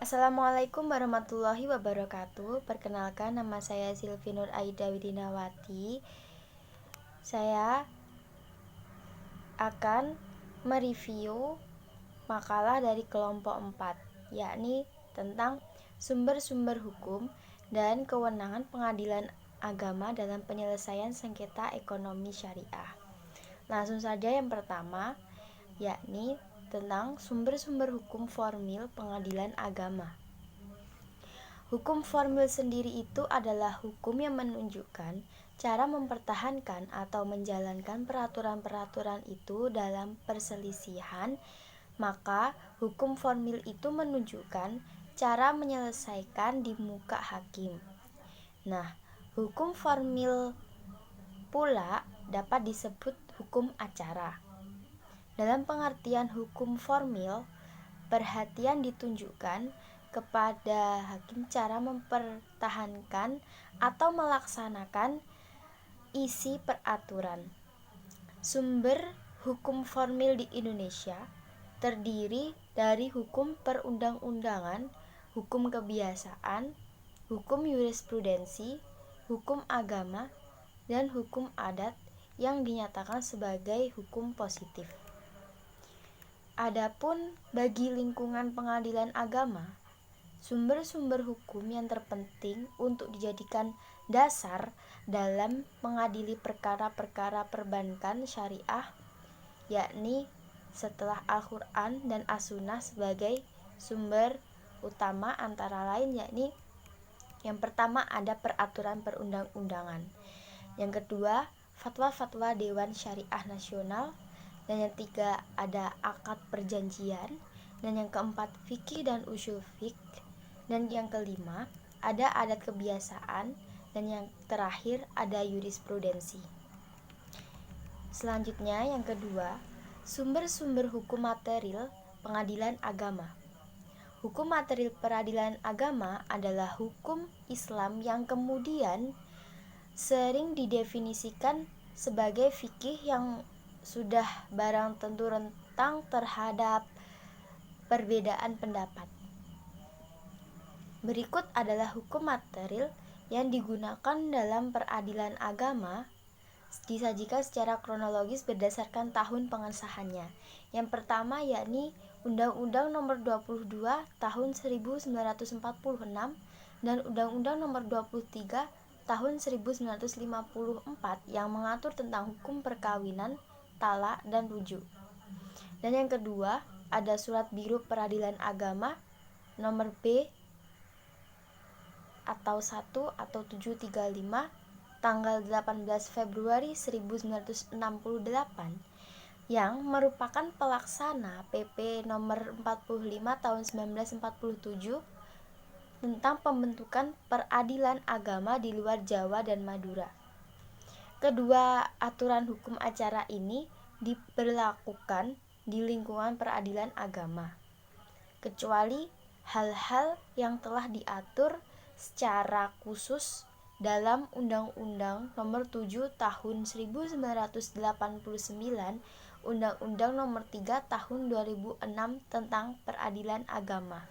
Assalamualaikum warahmatullahi wabarakatuh. Perkenalkan, nama saya Silvi Nur Aida Widinawati. Saya akan mereview makalah dari kelompok 4, yakni tentang sumber-sumber hukum dan kewenangan pengadilan agama dalam penyelesaian sengketa ekonomi syariah. Langsung saja yang pertama, yakni tentang sumber-sumber hukum formil pengadilan agama. Hukum formil sendiri itu adalah hukum yang menunjukkan cara mempertahankan atau menjalankan peraturan-peraturan itu dalam perselisihan. Maka hukum formil itu menunjukkan cara menyelesaikan di muka hakim. Nah, hukum formil pula dapat disebut hukum acara. Dalam pengertian hukum formil, perhatian ditunjukkan kepada hakim cara mempertahankan atau melaksanakan isi peraturan. Sumber hukum formil di Indonesia terdiri dari hukum perundang-undangan, hukum kebiasaan, hukum jurisprudensi, hukum agama, dan hukum adat yang dinyatakan sebagai hukum positif. Adapun bagi lingkungan pengadilan agama, sumber-sumber hukum yang terpenting untuk dijadikan dasar dalam mengadili perkara-perkara perbankan syariah, yakni setelah Al-Quran dan As-Sunnah sebagai sumber utama antara lain, yakni yang pertama ada peraturan perundang-undangan, yang kedua fatwa-fatwa Dewan Syariah Nasional, dan yang ketiga ada akad perjanjian, dan yang keempat fikih dan usul fiqh, dan yang kelima ada adat kebiasaan, dan yang terakhir ada jurisprudensi. Selanjutnya yang kedua, sumber-sumber hukum material pengadilan agama. Hukum material peradilan agama adalah hukum Islam yang kemudian sering didefinisikan sebagai fikih yang sudah barang tentu rentang terhadap perbedaan pendapat. Berikut adalah hukum material yang digunakan dalam peradilan agama, disajikan secara kronologis berdasarkan tahun pengesahannya. Yang pertama yakni Undang-Undang Nomor 22 Tahun 1946 dan Undang-Undang Nomor 23 Tahun 1954 yang mengatur tentang hukum perkawinan, talak, dan rujuk. Dan yang kedua ada Surat Biru Peradilan Agama Nomor B atau 1 atau 735 tanggal 18 Februari 1968 yang merupakan pelaksana PP nomor 45 tahun 1947 tentang pembentukan peradilan agama di luar Jawa dan Madura. Kedua aturan hukum acara ini diberlakukan di lingkungan peradilan agama, kecuali hal-hal yang telah diatur secara khusus dalam Undang-Undang Nomor 7 Tahun 1989, Undang-Undang Nomor 3 Tahun 2006 tentang peradilan agama.